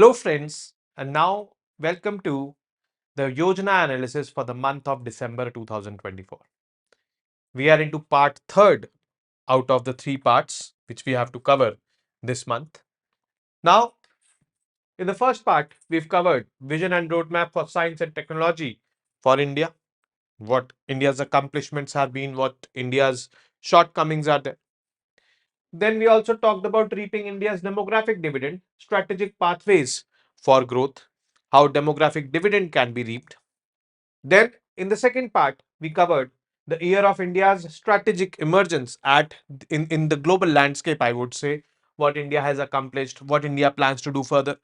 Hello friends, and now welcome to the Yojana analysis for the month of December 2024. We are into part third out of the three parts which we have to cover this month. Now, in the first part, we've covered vision and roadmap for science and technology for India, what India's accomplishments have been, what India's shortcomings are there. Then we also talked about reaping India's demographic dividend, strategic pathways for growth, how demographic dividend can be reaped. Then, in the second part, we covered the year of India's strategic emergence in the global landscape, I would say, what India has accomplished, what India plans to do further.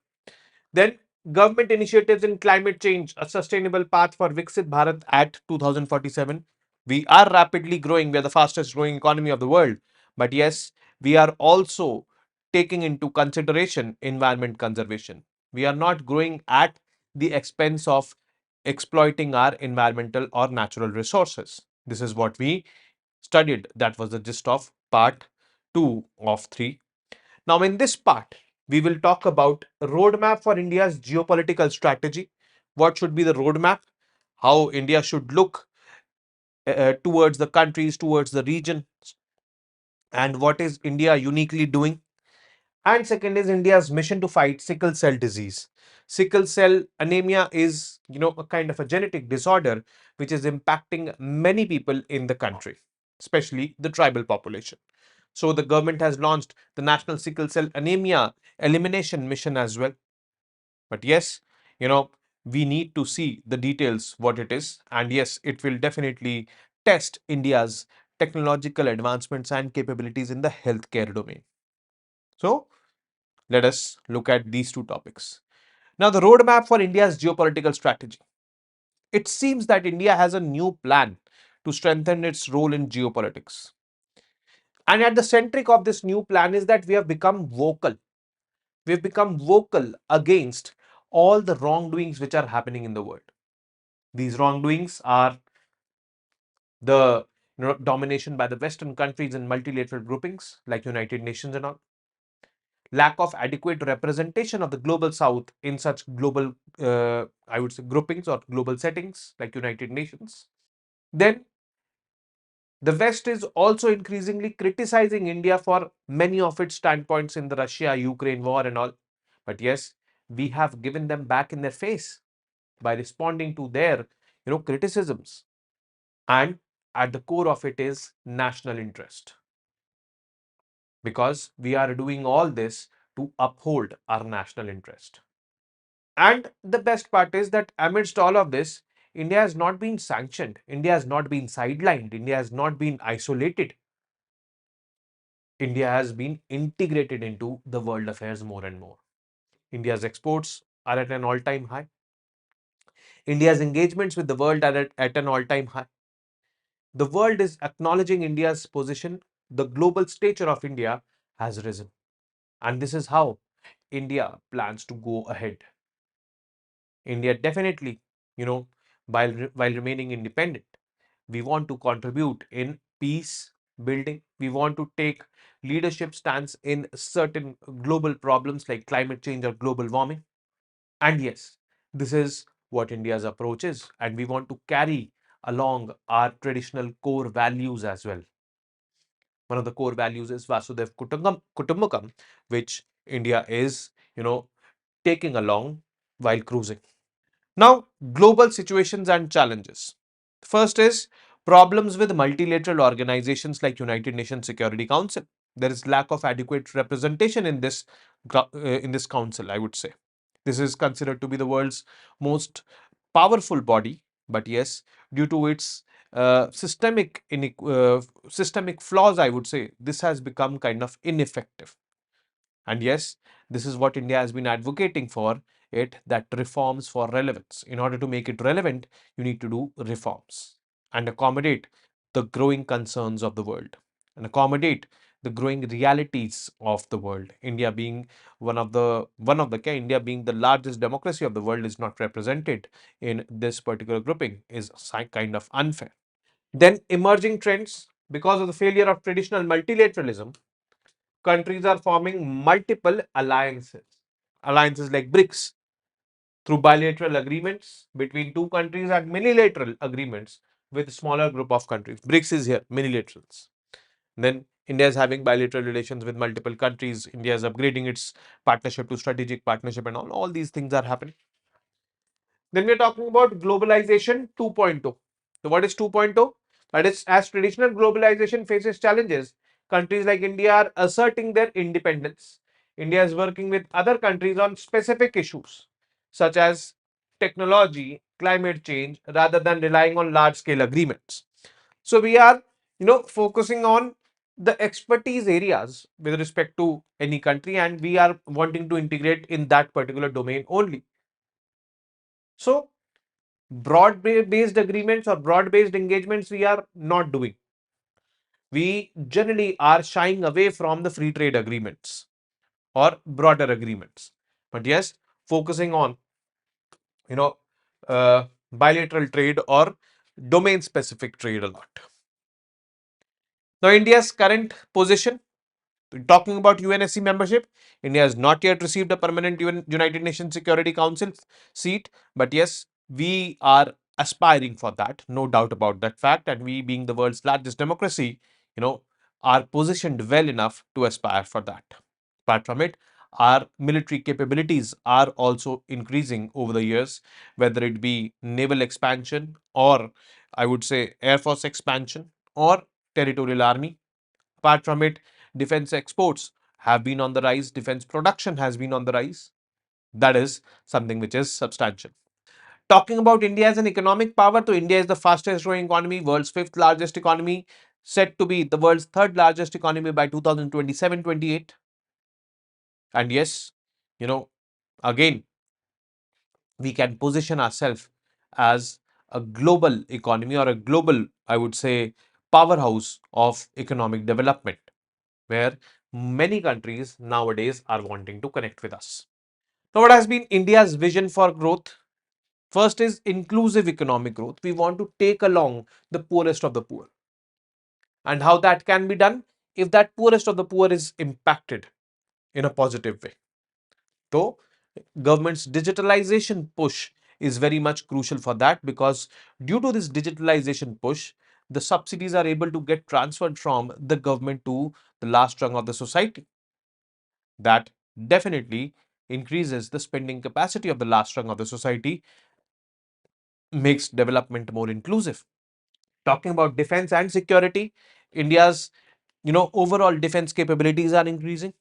Then, government initiatives in climate change, a sustainable path for Viksit Bharat at 2047. We are rapidly growing. We are the fastest growing economy of the world. But yes, we are also taking into consideration environment conservation. We are not growing at the expense of exploiting our environmental or natural resources. This is what we studied. That was the gist of part 2 of 3. Now, in this part, we will talk about a roadmap for India's geopolitical strategy. What should be the roadmap? How India should look towards the countries, towards the region, and what is India uniquely doing. And second is India's mission to fight sickle cell disease. Sickle cell anemia is, a kind of a genetic disorder which is impacting many people in the country, especially the tribal population. So the government has launched the National Sickle Cell Anemia Elimination Mission as well. But yes, we need to see the details what it is. And yes, it will definitely test India's technological advancements and capabilities in the healthcare domain. So let us look at these two topics. Now, the roadmap for India's geopolitical strategy. It seems that India has a new plan to strengthen its role in geopolitics. And at the centric of this new plan is that we have become vocal. We've become vocal against all the wrongdoings which are happening in the world. These wrongdoings are the domination by the Western countries in multilateral groupings like United Nations and all, lack of adequate representation of the global South in such global, I would say, groupings or global settings like United Nations. Then the West is also increasingly criticizing India for many of its standpoints in the Russia-Ukraine war and all. But yes, we have given them back in their face by responding to their, criticisms. And at the core of it is national interest, because we are doing all this to uphold our national interest. And the best part is that amidst all of this, India has not been sanctioned, India has not been sidelined, India has not been isolated. India has been integrated into the world affairs more and more. India's exports are at an all time high. India's engagements with the world are at an all time high. The world is acknowledging India's position. The global stature of India has risen. And this is how India plans to go ahead. India definitely, while remaining independent, we want to contribute in peace building. We want to take leadership stance in certain global problems like climate change or global warming. And yes, this is what India's approach is. And we want to carry along our traditional core values as well. One of the core values is Vasudev Kutumbakam, which India is, taking along while cruising. Now, global situations and challenges. First is problems with multilateral organizations like United Nations Security Council. There is lack of adequate representation in this council, I would say. This is considered to be the world's most powerful body, but yes, due to its systemic flaws, I would say, this has become kind of ineffective. And yes, this is what India has been advocating for it, that reforms for relevance. In order to make it relevant, you need to do reforms and accommodate the growing concerns of the world and accommodate the growing realities of the world. India being India being the largest democracy of the world is not represented in this particular grouping is kind of unfair. Then emerging trends, because of the failure of traditional multilateralism, countries are forming multiple alliances. alliances like BRICS through bilateral agreements between two countries and minilateral agreements with a smaller group of countries. BRICS is here, minilaterals. Then India is having bilateral relations with multiple countries. India is upgrading its partnership to strategic partnership and all these things are happening. Then we're talking about globalization 2.0. So what is 2.0? That is, as traditional globalization faces challenges, countries like India are asserting their independence. India is working with other countries on specific issues such as technology, climate change, rather than relying on large scale agreements. So we are, focusing on the expertise areas with respect to any country, and we are wanting to integrate in that particular domain only. So broad based agreements or broad based engagements we are not doing. We generally are shying away from the free trade agreements or broader agreements, but yes, focusing on you know bilateral trade or domain specific trade a lot. Now India's current position, talking about UNSC membership, India has not yet received a permanent United Nations Security Council seat, but yes, we are aspiring for that, no doubt about that fact. And we, being the world's largest democracy, are positioned well enough to aspire for that. Apart from it, our military capabilities are also increasing over the years, whether it be naval expansion or I would say air force expansion or territorial army. Apart from it, defense exports have been on the rise, defense production has been on the rise. That is something which is substantial. Talking about India as an economic power, so India is the fastest growing economy, world's fifth largest economy, set to be the world's third largest economy by 2027-28. And yes, you know, again, we can position ourselves as a global economy or a global, I would say, powerhouse of economic development, where many countries nowadays are wanting to connect with us. Now, what has been India's vision for growth? First is inclusive economic growth. We want to take along the poorest of the poor. And how that can be done? If that poorest of the poor is impacted in a positive way. So, government's digitalization push is very much crucial for that, because due to this digitalization push, the subsidies are able to get transferred from the government to the last rung of the society. That definitely increases the spending capacity of the last rung of the society, makes development more inclusive. Talking about defense and security, India's overall defense capabilities are increasing.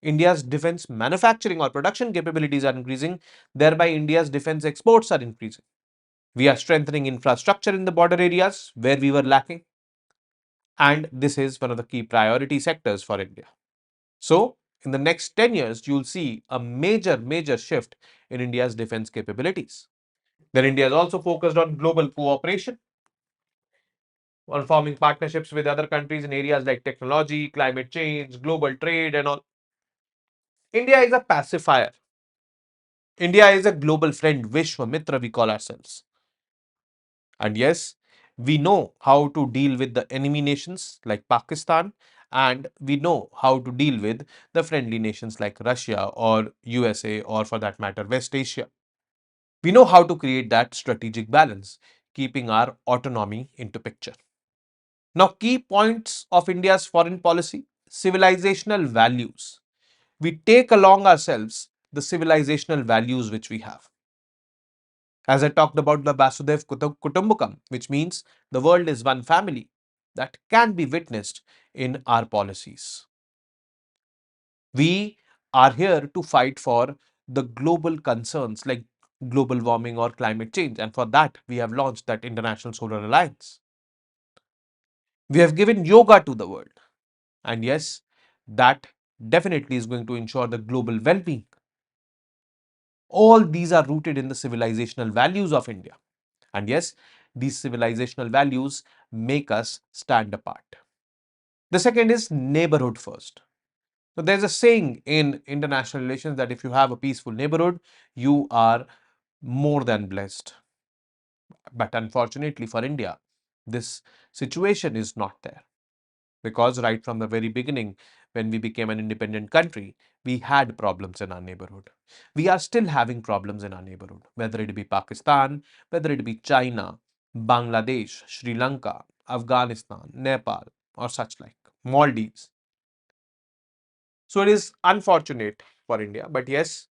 India's defense manufacturing or production capabilities are increasing. Thereby, India's defense exports are increasing. We are strengthening infrastructure in the border areas where we were lacking. And this is one of the key priority sectors for India. So, in the next 10 years, you'll see a major shift in India's defense capabilities. Then India is also focused on global cooperation, on forming partnerships with other countries in areas like technology, climate change, global trade, and all. India is a pacifier. India is a global friend, Vishwa Mitra, we call ourselves. And yes, we know how to deal with the enemy nations like Pakistan, and we know how to deal with the friendly nations like Russia or USA, or for that matter, West Asia. We know how to create that strategic balance, keeping our autonomy into picture. Now, key points of India's foreign policy: civilizational values. We take along ourselves the civilizational values which we have. As I talked about the Vasudev Kutumbakam, which means the world is one family, that can be witnessed in our policies. We are here to fight for the global concerns like global warming or climate change, and for that, we have launched that International Solar Alliance. We have given yoga to the world, and yes, that definitely is going to ensure the global well being. All these are rooted in the civilizational values of India. And yes, these civilizational values make us stand apart. The second is neighborhood first. So there's a saying in international relations that if you have a peaceful neighborhood, you are more than blessed. But unfortunately for India, this situation is not there, because right from the very beginning, when we became an independent country, we had problems in our neighborhood. We are still having problems in our neighborhood, whether it be Pakistan, whether it be China, Bangladesh, Sri Lanka, Afghanistan, Nepal, or such like, Maldives. So it is unfortunate for India, but yes,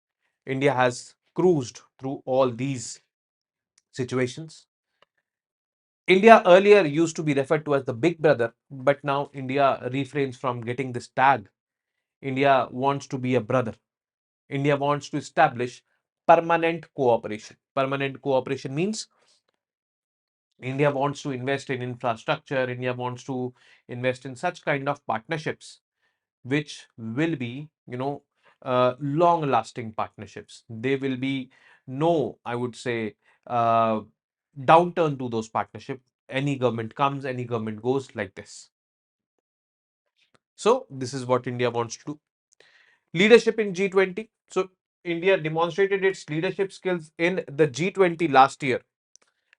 India has cruised through all these situations. India earlier used to be referred to as the big brother, but now India refrains from getting this tag. India wants to be a brother. India wants to establish permanent cooperation. Permanent cooperation means India wants to invest in infrastructure, India wants to invest in such kind of partnerships which will be, long lasting partnerships. There will be no, I would say, uh, downturn to those partnerships. Any government comes, any government goes, like this. So this is what India wants to do. Leadership in G20. So India demonstrated its leadership skills in the G20 last year,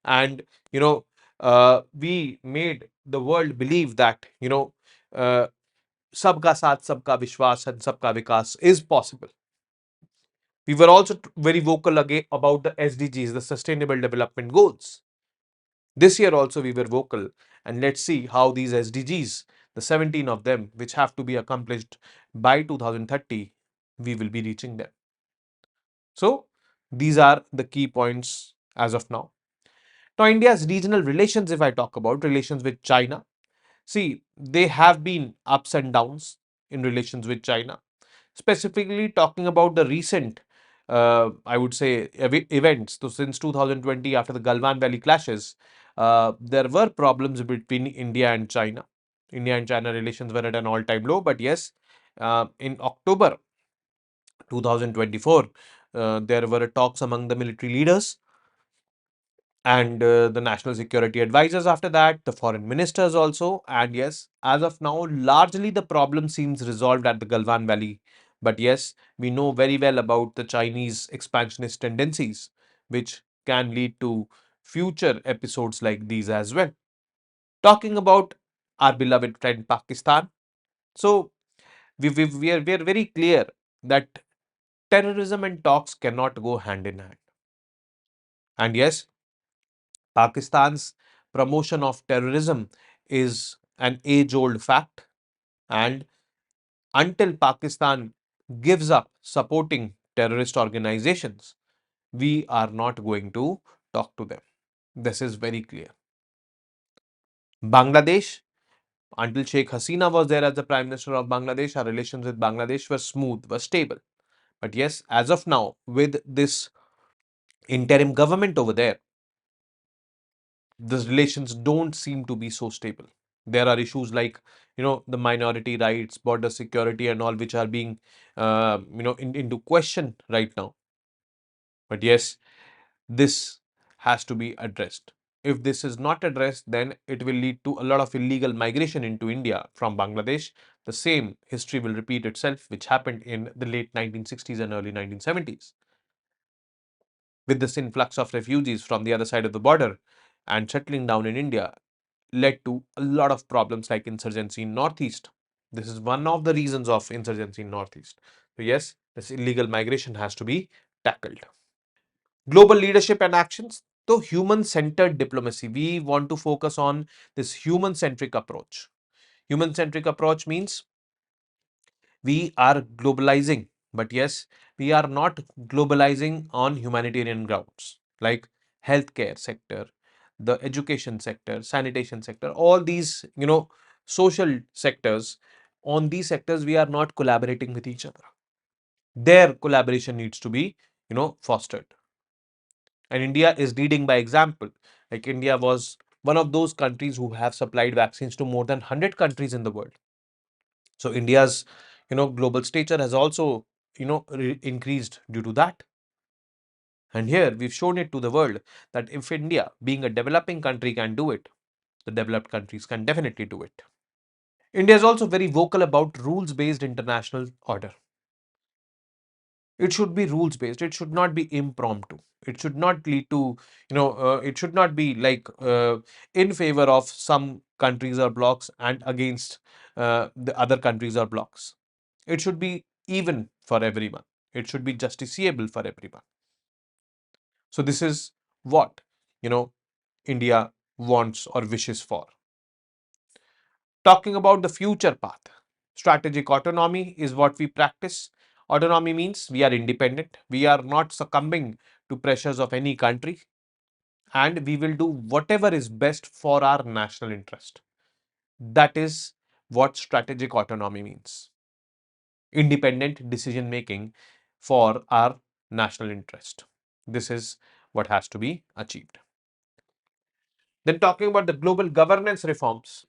and we made the world believe that uh, sabka saath, sabka vishwas, and sabka vikas is possible. We were also very vocal again about the SDGs, the Sustainable Development Goals. This year also we were vocal, and let's see how these SDGs, the 17 of them, which have to be accomplished by 2030, we will be reaching them. So these are the key points as of now. Now, India's regional relations, if I talk about relations with China, see, they have been ups and downs in relations with China. Specifically talking about the recent, I would say, events. So since 2020, after the Galwan Valley clashes, there were problems between India and China. India and China relations were at an all-time low. But yes, in October 2024, there were talks among the military leaders and the national security advisors, after that the foreign ministers also. And yes, as of now, largely the problem seems resolved at the Galwan Valley. But yes, we know very well about the Chinese expansionist tendencies, which can lead to future episodes like these as well. Talking about our beloved friend Pakistan, so we are very clear that terrorism and talks cannot go hand in hand. And yes, Pakistan's promotion of terrorism is an age old fact. And until Pakistan gives up supporting terrorist organizations, we are not going to talk to them. This is very clear. Bangladesh, until Sheikh Hasina was there as the Prime Minister of Bangladesh, our relations with Bangladesh were smooth, were stable. But yes, as of now, with this interim government over there, the relations don't seem to be so stable. There are issues like, the minority rights, border security, and all, which are being, into question right now. But yes, this has to be addressed. If this is not addressed, then it will lead to a lot of illegal migration into India from Bangladesh. The same history will repeat itself, which happened in the late 1960s and early 1970s. With this influx of refugees from the other side of the border and settling down in India, led to a lot of problems like insurgency in Northeast. This is one of the reasons of insurgency in Northeast. So yes, this illegal migration has to be tackled. Global leadership and actions. So human-centered diplomacy. We want to focus on this human-centric approach. Human-centric approach means we are globalizing, but yes, we are not globalizing on humanitarian grounds like healthcare sector, the education sector, sanitation sector, all these, social sectors. On these sectors, we are not collaborating with each other. Their collaboration needs to be, fostered. And India is leading by example. Like India was one of those countries who have supplied vaccines to more than 100 countries in the world. So India's, global stature has also, increased due to that. And here we've shown it to the world that if India, being a developing country, can do it, the developed countries can definitely do it. India is also very vocal about rules-based international order. It should be rules based. It should not be impromptu. It should not lead to, it should not be like in favor of some countries or blocks and against the other countries or blocks. It should be even for everyone. It should be justiciable for everyone. So this is what, you know India wants or wishes for. Talking about the future path, strategic autonomy is what we practice. Autonomy means we are independent, we are not succumbing to pressures of any country, and we will do whatever is best for our national interest. That is what strategic autonomy means. Independent decision making for our national interest. This is what has to be achieved. Then, talking about the global governance reforms,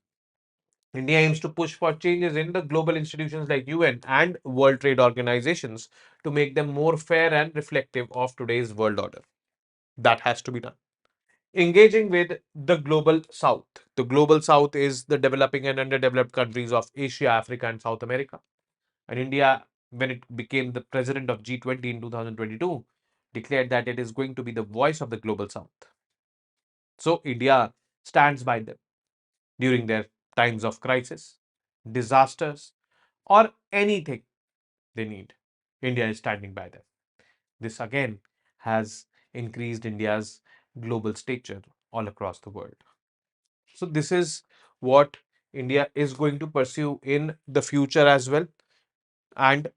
India aims to push for changes in the global institutions like UN and World Trade Organizations to make them more fair and reflective of today's world order. That has to be done. Engaging with the global south. The global south is the developing and underdeveloped countries of Asia, Africa, and South America. And India, when it became the president of G20 in 2022, declared that it is going to be the voice of the global south. So India stands by them during their times of crisis, disasters, or anything they need. India is standing by them. This again has increased India's global stature all across the world. So, this is what India is going to pursue in the future as well. And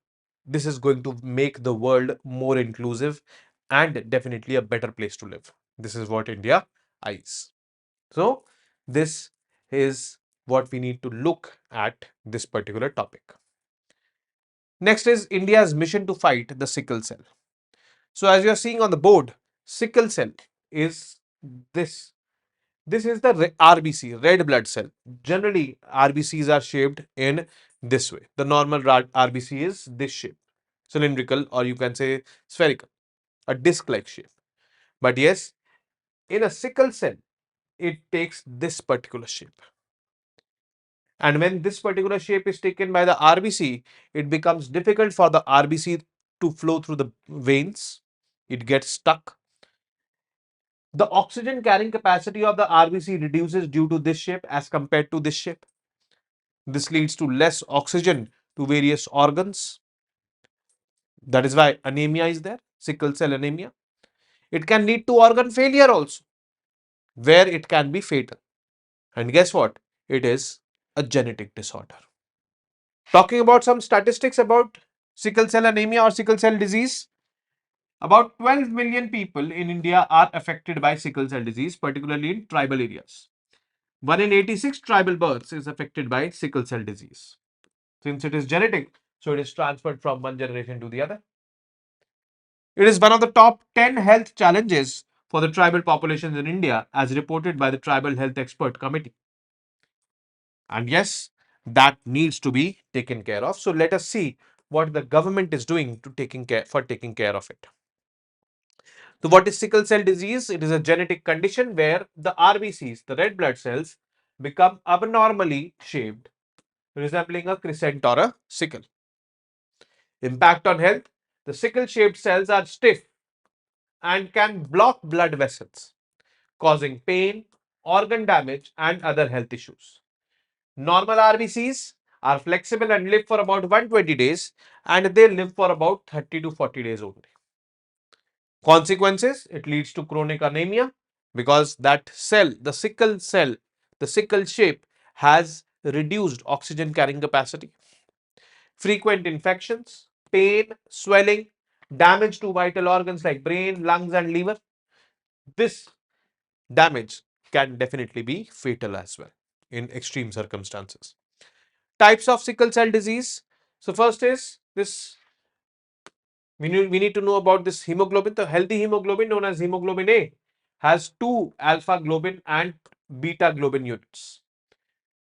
this is going to make the world more inclusive and definitely a better place to live. This is what India eyes. So, this is what we need to look at this particular topic. Next is India's mission to fight the sickle cell. So, as you are seeing on the board, sickle cell is this. This is the RBC, red blood cell. Generally, RBCs are shaped in this way. The normal RBC is this shape, cylindrical, or you can say spherical, a disc-like shape. But yes, in a sickle cell, it takes this particular shape. And when this particular shape is taken by the RBC, it becomes difficult for the RBC to flow through the veins. It gets stuck. The oxygen carrying capacity of the RBC reduces due to this shape as compared to this shape. This leads to less oxygen to various organs. That is why anemia is there, sickle cell anemia. It can lead to organ failure also, where it can be fatal. And guess what? It is a genetic disorder. Talking about some statistics about sickle cell anemia or sickle cell disease, about 12 million people in India are affected by sickle cell disease, particularly in tribal areas. 1 in 86 tribal births is affected by sickle cell disease. Since it is genetic, so it is transferred from one generation to the other. It is one of the top 10 health challenges for the tribal populations in India, as reported by the Tribal Health Expert Committee. And yes, that needs to be taken care of. So let us see what the government is doing to taking care of it. So what is sickle cell disease? It is a genetic condition where the RBCs, the red blood cells, become abnormally shaped, resembling a crescent or a sickle. Impact on health: the sickle shaped cells are stiff and can block blood vessels, causing pain, organ damage, and other health issues. Normal RBCs are flexible and live for about 120 days, and they live for about 30 to 40 days only. Consequences: it leads to chronic anemia because that cell, the sickle shape has reduced oxygen carrying capacity. Frequent infections, pain, swelling, damage to vital organs like brain, lungs, and liver. This damage can definitely be fatal as well in extreme circumstances. Types of sickle cell disease. So, first is this, we need to know about this hemoglobin. The healthy hemoglobin, known as hemoglobin A, has two alpha globin and beta globin units.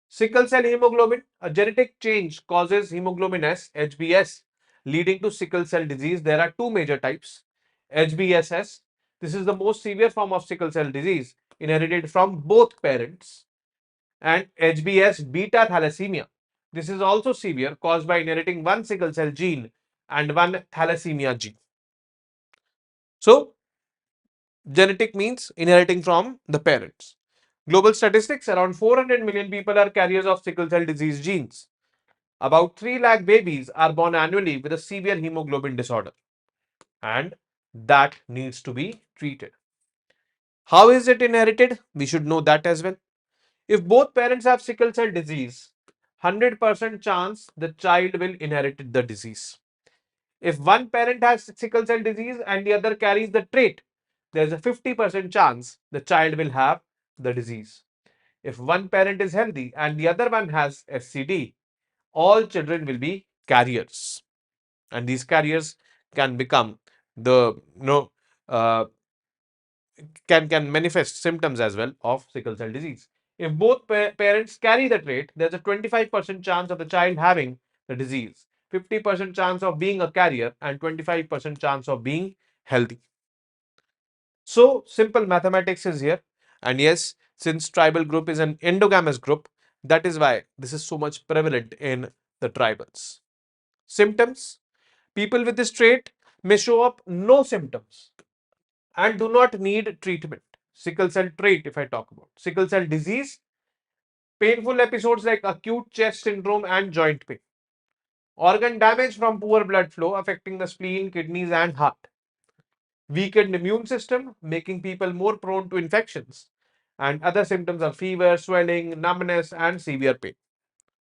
Sickle cell hemoglobin, a genetic change causes hemoglobin S, HbS, leading to sickle cell disease. There are two major types. HbSS, this is the most severe form of sickle cell disease, inherited from both parents. And HbS beta thalassemia. This is also severe, caused by inheriting one sickle cell gene and one thalassemia gene. So, genetic means inheriting from the parents. Global statistics, around 400 million people are carriers of sickle cell disease genes. About 3 lakh babies are born annually with a severe hemoglobin disorder, and that needs to be treated. How is it inherited? We should know that as well. If both parents have sickle cell disease, 100% chance the child will inherit the disease. If one parent has sickle cell disease and the other carries the trait, there's a 50% chance the child will have the disease. If one parent is healthy and the other one has SCD, all children will be carriers. And these carriers can become the, uh, can manifest symptoms as well of sickle cell disease. If both parents carry the trait, there's a 25% chance of the child having the disease, 50% chance of being a carrier, and 25% chance of being healthy. So simple mathematics is here. And yes, since tribal group is an endogamous group, that is why this is so much prevalent in the tribals. Symptoms: people with this trait may show up no symptoms and do not need treatment. Sickle cell trait, if I talk about sickle cell disease, painful episodes like acute chest syndrome and joint pain, organ damage from poor blood flow affecting the spleen, kidneys, and heart, weakened immune system making people more prone to infections, and other symptoms are fever, swelling, numbness, and severe pain.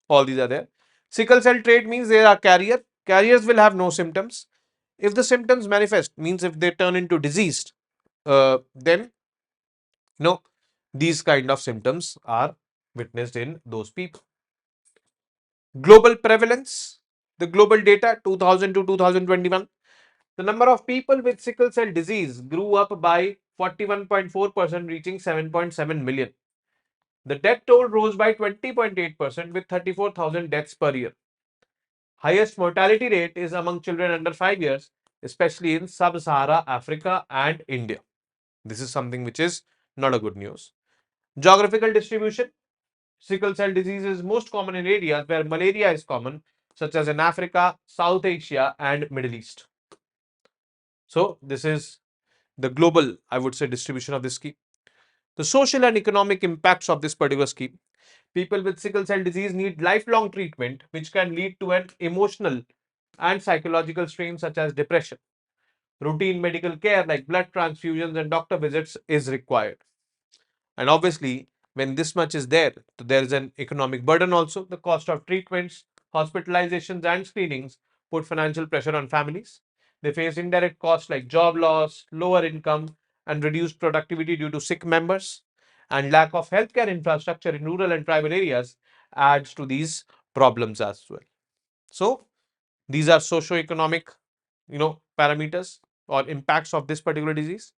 All these are there. Sickle cell trait means they are carriers will have no symptoms. If the symptoms manifest, means if they turn into diseased, then no, these kind of symptoms are witnessed in those people. Global prevalence, the global data 2000 to 2021, the number of people with sickle cell disease grew up by 41.4%, reaching 7.7 million. The death toll rose by 20.8% with 34,000 deaths per year. Highest mortality rate is among children under 5 years, especially in sub-Sahara Africa and India. This is something which is not a good news. Geographical distribution, sickle cell disease is most common in areas where malaria is common, such as in Africa, South Asia, and Middle East. So, this is the global, I would say, distribution of this scheme. The social and economic impacts of this particular scheme. People with sickle cell disease need lifelong treatment, which can lead to an emotional and psychological strain such as depression. Routine medical care like blood transfusions and doctor visits is required. And obviously, when this much is there, there is an economic burden also. The cost of treatments, hospitalizations, and screenings put financial pressure on families. They face indirect costs like job loss, lower income, and reduced productivity due to sick members. And lack of healthcare infrastructure in rural and tribal areas adds to these problems as well. So, these are socio-economic, parameters or impacts of this particular disease.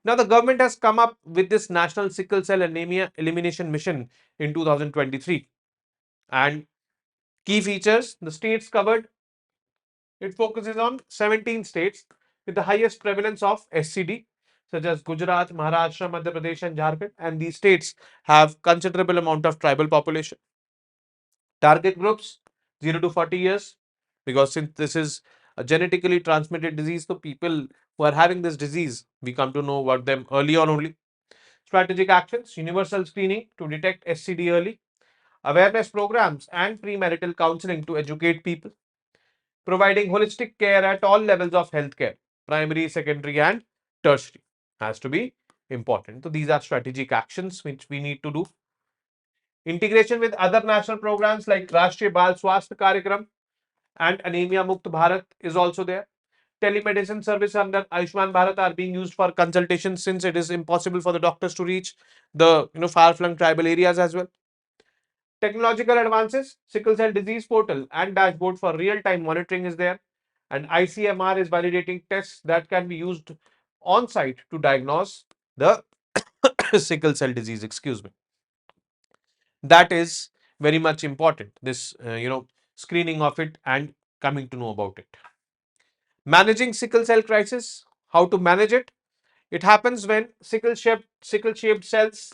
Now, the government has come up with this National Sickle Cell Anemia Elimination Mission in 2023. And key features, the states covered, it focuses on 17 states with the highest prevalence of SCD, such as Gujarat, Maharashtra, Madhya Pradesh, and Jharkhand. And these states have considerable amount of tribal population. Target groups 0 to 40 years, because since this is a genetically transmitted disease, so people who are having this disease, we come to know about them early on only. Strategic actions, universal screening to detect SCD early, awareness programs and premarital counseling to educate people, providing holistic care at all levels of healthcare, primary, secondary, and tertiary, has to be important. So, these are strategic actions which we need to do. Integration with other national programs like Rashtriya Bal Swasthya Karyakram and Anemia Mukt Bharat is also there. Telemedicine service under Ayushman Bharat are being used for consultation, since it is impossible for the doctors to reach the far-flung tribal areas as well. Technological advances, sickle cell disease portal and dashboard for real-time monitoring is there, and ICMR is validating tests that can be used on site to diagnose the sickle cell disease. Excuse me. That is very much important. This screening of it and coming to know about it. Managing sickle cell crisis. How to manage it? It happens when sickle-shaped cells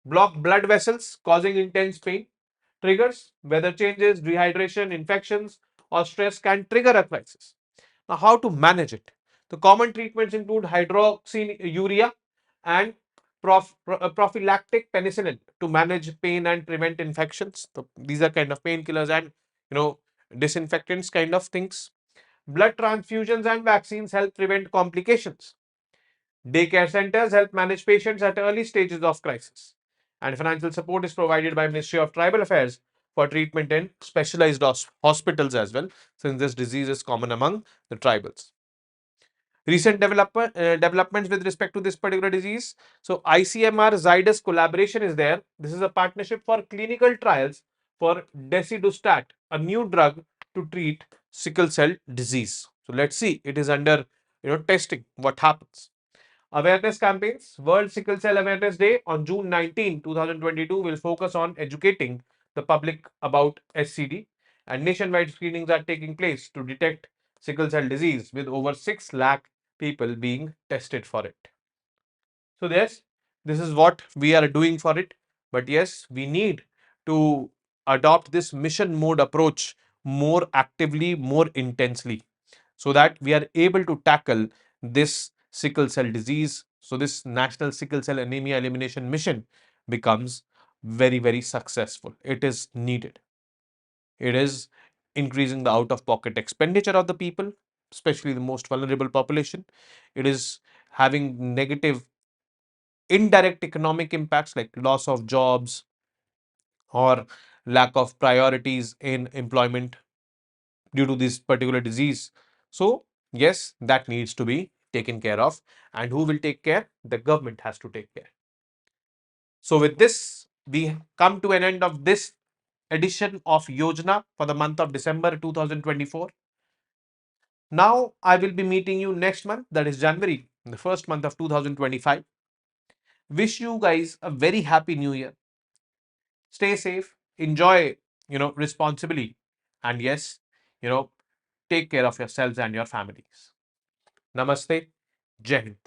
block blood vessels, causing intense pain. Triggers: weather changes, dehydration, infections, or stress can trigger a crisis. Now, how to manage it? The common treatments include hydroxyurea and prophylactic penicillin to manage pain and prevent infections. So these are kind of painkillers and disinfectants kind of things. Blood transfusions and vaccines help prevent complications. Daycare centers help manage patients at early stages of crisis. And financial support is provided by Ministry of Tribal Affairs for treatment in specialized hospitals as well, since this disease is common among the tribals. Recent developments with respect to this particular disease. So ICMR Zydus collaboration is there. This is a partnership for clinical trials for desidustat, a new drug to treat sickle cell disease. So let's see, it is under testing. What happens? Awareness campaigns. World Sickle Cell Awareness Day on June 19, 2022 will focus on educating the public about SCD, and nationwide screenings are taking place to detect sickle cell disease with over 6 lakh people being tested for it. So yes, this is what we are doing for it. But yes, we need to adopt this mission mode approach more actively, more intensely, so that we are able to tackle this sickle cell disease. So this National Sickle Cell Anemia Elimination Mission becomes very, very successful. It is needed. It is increasing the out of pocket expenditure of the people, especially the most vulnerable population. It is having negative indirect economic impacts like loss of jobs or lack of priorities in employment due to this particular disease. So, yes, that needs to be taken care of. And who will take care? The government has to take care. So, with this, we come to an end of this edition of Yojana for the month of December 2024. Now, I will be meeting you next month, that is January, the first month of 2025. Wish you guys a very happy new year. Stay safe, enjoy, responsibly, and yes, you know, take care of yourselves and your families. Namaste, Jai Hind.